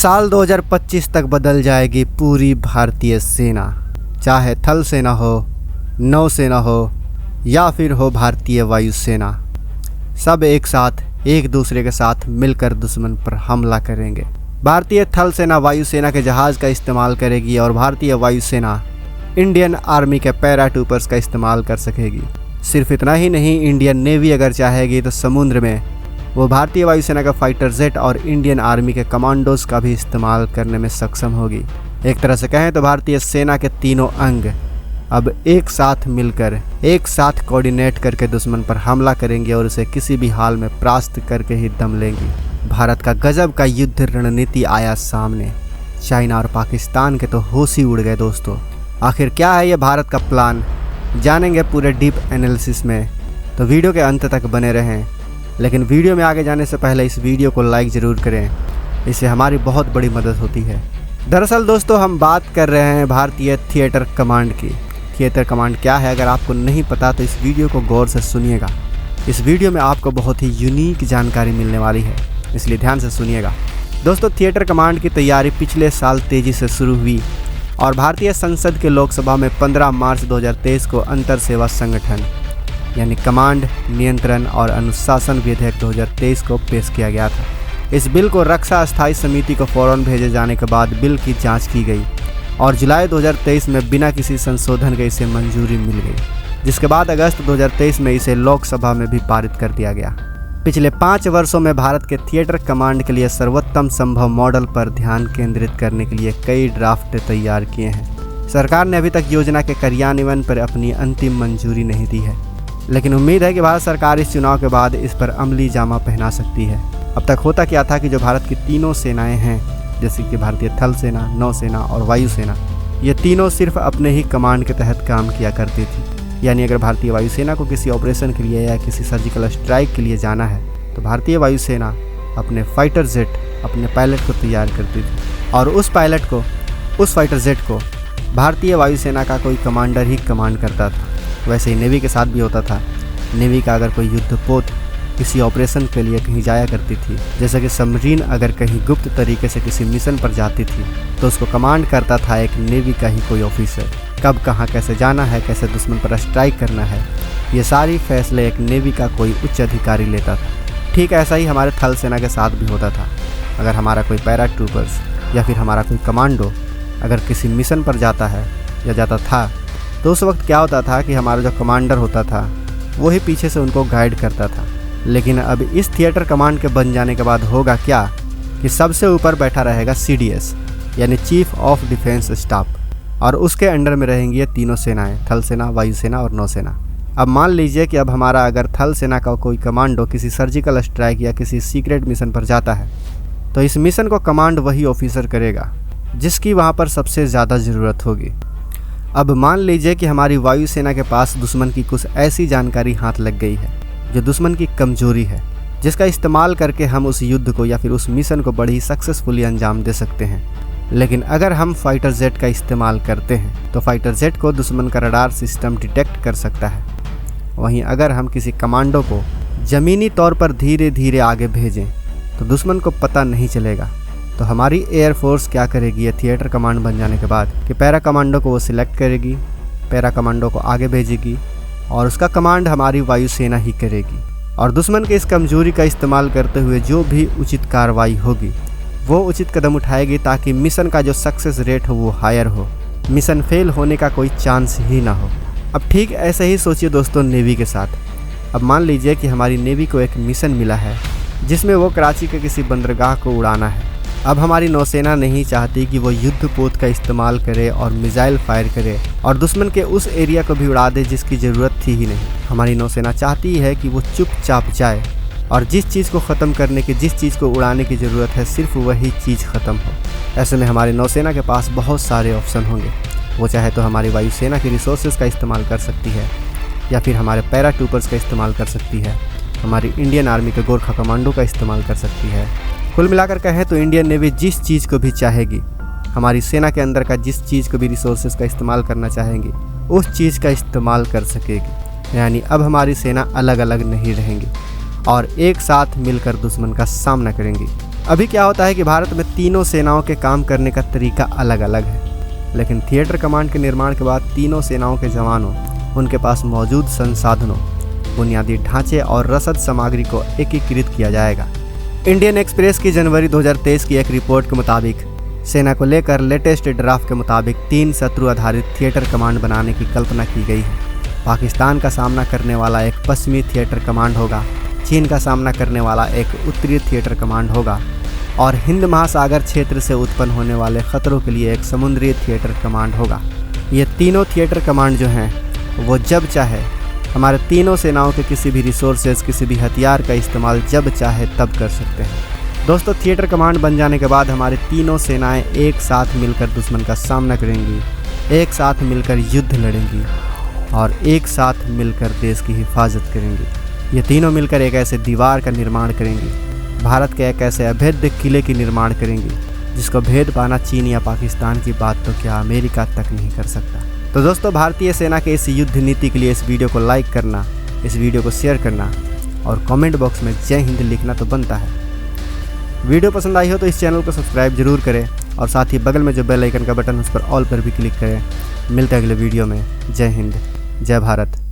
साल 2025 तक बदल जाएगी पूरी भारतीय सेना, चाहे थल सेना हो, नौसेना हो या फिर हो भारतीय वायुसेना। सब एक साथ एक दूसरे के साथ मिलकर दुश्मन पर हमला करेंगे। भारतीय थल सेना वायुसेना के जहाज़ का इस्तेमाल करेगी और भारतीय वायुसेना इंडियन आर्मी के पैराट्रूपर्स का इस्तेमाल कर सकेगी। सिर्फ इतना ही नहीं, इंडियन नेवी अगर चाहेगी तो समुद्र में वो भारतीय वायुसेना का फाइटर जेट और इंडियन आर्मी के कमांडोज का भी इस्तेमाल करने में सक्षम होगी। एक तरह से कहें तो भारतीय सेना के तीनों अंग अब एक साथ मिलकर एक साथ कोऑर्डिनेट करके दुश्मन पर हमला करेंगे और उसे किसी भी हाल में परास्त करके ही दम लेंगी। भारत का गजब का युद्ध रणनीति आया सामने। चाइना और पाकिस्तान के तो होश ही उड़ गए दोस्तों। आखिर क्या है ये भारत का प्लान, जानेंगे पूरे डीप एनालिसिस में, तो वीडियो के अंत तक बने रहें। लेकिन वीडियो में आगे जाने से पहले इस वीडियो को लाइक ज़रूर करें, इससे हमारी बहुत बड़ी मदद होती है। दरअसल दोस्तों हम बात कर रहे हैं भारतीय थिएटर कमांड की। थिएटर कमांड क्या है, अगर आपको नहीं पता तो इस वीडियो को गौर से सुनिएगा। इस वीडियो में आपको बहुत ही यूनिक जानकारी मिलने वाली है, इसलिए ध्यान से सुनिएगा। दोस्तों थिएटर कमांड की तैयारी पिछले साल तेज़ी से शुरू हुई और भारतीय संसद के लोकसभा में 15 मार्च 2023 को अंतर सेवा संगठन यानी कमांड, नियंत्रण और अनुशासन विधेयक 2023 को पेश किया गया था। इस बिल को रक्षा स्थायी समिति को फौरन भेजे जाने के बाद बिल की जांच की गई और जुलाई 2023 में बिना किसी संशोधन के इसे मंजूरी मिल गई, जिसके बाद अगस्त 2023 में इसे लोकसभा में भी पारित कर दिया गया। पिछले 5 वर्षों में भारत के थिएटर कमांड के लिए सर्वोत्तम संभव मॉडल पर ध्यान केंद्रित करने के लिए कई ड्राफ्ट तैयार किए हैं। सरकार ने अभी तक योजना के कार्यान्वयन पर अपनी अंतिम मंजूरी नहीं दी है, लेकिन उम्मीद है कि भारत सरकार इस चुनाव के बाद इस पर अमली जामा पहना सकती है। अब तक होता क्या था कि जो भारत की तीनों सेनाएं हैं, जैसे कि भारतीय थल सेना, नौसेना और वायुसेना, ये तीनों सिर्फ अपने ही कमांड के तहत काम किया करती थी। यानी अगर भारतीय वायुसेना को किसी ऑपरेशन के लिए या किसी सर्जिकल स्ट्राइक के लिए जाना है तो भारतीय वायुसेना अपने फाइटर जेट, अपने पायलट को तैयार करती थी और उस फाइटर जेट को भारतीय वायुसेना का कोई कमांडर ही कमांड करता था। वैसे ही नेवी के साथ भी होता था। नेवी का अगर कोई युद्धपोत किसी ऑपरेशन के लिए कहीं जाया करती थी, जैसे कि सबमरीन अगर कहीं गुप्त तरीके से किसी मिशन पर जाती थी, तो उसको कमांड करता था एक नेवी का ही कोई ऑफिसर। कब कहाँ कैसे जाना है, कैसे दुश्मन पर स्ट्राइक करना है, ये सारी फैसले एक नेवी का कोई उच्च अधिकारी लेता था। ठीक ऐसा ही हमारे थल सेना के साथ भी होता था। अगर हमारा कोई पैराट्रूपर्स या फिर हमारा कोई कमांडो अगर किसी मिशन पर जाता है या जाता था, तो उस वक्त क्या होता था कि हमारा जो कमांडर होता था वो ही पीछे से उनको गाइड करता था। लेकिन अब इस थिएटर कमांड के बन जाने के बाद होगा क्या कि सबसे ऊपर बैठा रहेगा CDS यानी चीफ ऑफ डिफेंस स्टाफ, और उसके अंडर में रहेंगी ये तीनों सेनाएं, थल सेना, वायुसेना और नौसेना। अब मान लीजिए कि अब हमारा अगर थल सेना का कोई कमांडो किसी सर्जिकल स्ट्राइक या किसी सीक्रेट मिशन पर जाता है, तो इस मिशन को कमांड वही ऑफिसर करेगा जिसकी वहाँ पर सबसे ज़्यादा ज़रूरत होगी। अब मान लीजिए कि हमारी वायुसेना के पास दुश्मन की कुछ ऐसी जानकारी हाथ लग गई है जो दुश्मन की कमजोरी है, जिसका इस्तेमाल करके हम उस युद्ध को या फिर उस मिशन को बड़ी सक्सेसफुली अंजाम दे सकते हैं। लेकिन अगर हम फाइटर जेट का इस्तेमाल करते हैं तो फाइटर जेट को दुश्मन का रडार सिस्टम डिटेक्ट कर सकता है। वहीं अगर हम किसी कमांडो को ज़मीनी तौर पर धीरे धीरे आगे भेजें तो दुश्मन को पता नहीं चलेगा। तो हमारी एयरफोर्स क्या करेगी, ये थिएटर कमांड बन जाने के बाद, कि पैरा कमांडो को वो सिलेक्ट करेगी, पैरा कमांडो को आगे भेजेगी और उसका कमांड हमारी वायुसेना ही करेगी। और दुश्मन के इस कमजोरी का इस्तेमाल करते हुए जो भी उचित कार्रवाई होगी वो उचित कदम उठाएगी ताकि मिशन का जो सक्सेस रेट हो वो हायर हो, मिशन फेल होने का कोई चांस ही ना हो। अब ठीक ऐसे ही सोचिए दोस्तों नेवी के साथ। अब मान लीजिए कि हमारी नेवी को एक मिशन मिला है जिसमें वो कराची के किसी बंदरगाह को उड़ाना है। अब हमारी नौसेना नहीं चाहती कि वो युद्धपोत का इस्तेमाल करे और मिसाइल फायर करे और दुश्मन के उस एरिया को भी उड़ा दे जिसकी ज़रूरत थी ही नहीं। हमारी नौसेना चाहती है कि वो चुपचाप जाए और जिस चीज़ को ख़त्म करने की, जिस चीज़ को उड़ाने की ज़रूरत है, सिर्फ वही चीज़ ख़त्म हो। ऐसे में हमारी नौसेना के पास बहुत सारे ऑप्शन होंगे। वो चाहे तो हमारी वायुसेना की रिसोर्सेज का इस्तेमाल कर सकती है या फिर हमारे पैराट्रूपर्स का इस्तेमाल कर सकती है, हमारी इंडियन आर्मी के गोरखा कमांडो का इस्तेमाल कर सकती है। कुल मिलाकर कहें तो इंडियन नेवी जिस चीज़ को भी चाहेगी, हमारी सेना के अंदर का जिस चीज़ को भी रिसोर्सेज का इस्तेमाल करना चाहेंगी, उस चीज़ का इस्तेमाल कर सकेगी। यानी अब हमारी सेना अलग अलग नहीं रहेंगी और एक साथ मिलकर दुश्मन का सामना करेंगी। अभी क्या होता है कि भारत में तीनों सेनाओं के काम करने का तरीका अलग अलग है, लेकिन थिएटर कमांड के निर्माण के बाद तीनों सेनाओं के जवानों, उनके पास मौजूद संसाधनों, बुनियादी ढांचे और रसद सामग्री को एकीकृत किया जाएगा। इंडियन एक्सप्रेस की जनवरी 2023 की एक रिपोर्ट के मुताबिक सेना को लेकर लेटेस्ट ड्राफ्ट के मुताबिक 3 शत्रु आधारित थिएटर कमांड बनाने की कल्पना की गई है। पाकिस्तान का सामना करने वाला एक पश्चिमी थिएटर कमांड होगा, चीन का सामना करने वाला एक उत्तरी थिएटर कमांड होगा और हिंद महासागर क्षेत्र से उत्पन्न होने वाले खतरों के लिए एक समुद्री थिएटर कमांड होगा। ये तीनों थिएटर कमांड जो हैं वो जब चाहे हमारे तीनों सेनाओं के किसी भी रिसोर्सेज, किसी भी हथियार का इस्तेमाल जब चाहे तब कर सकते हैं। दोस्तों, थिएटर कमांड बन जाने के बाद हमारी तीनों सेनाएं एक साथ मिलकर दुश्मन का सामना करेंगी, एक साथ मिलकर युद्ध लड़ेंगी और एक साथ मिलकर देश की हिफाजत करेंगी। ये तीनों मिलकर एक ऐसे दीवार का निर्माण करेंगी, भारत के एक ऐसे अभेद्य किले की निर्माण करेंगी जिसको भेद पाना चीन या पाकिस्तान की बात तो क्या अमेरिका तक नहीं कर सकता। तो दोस्तों, भारतीय सेना के इस युद्ध नीति के लिए इस वीडियो को लाइक करना, इस वीडियो को शेयर करना और कमेंट बॉक्स में जय हिंद लिखना तो बनता है। वीडियो पसंद आई हो तो इस चैनल को सब्सक्राइब जरूर करें और साथ ही बगल में जो बेल आइकन का बटन उस पर ऑल पर भी क्लिक करें। मिलते हैं अगले वीडियो में। जय हिंद, जय भारत।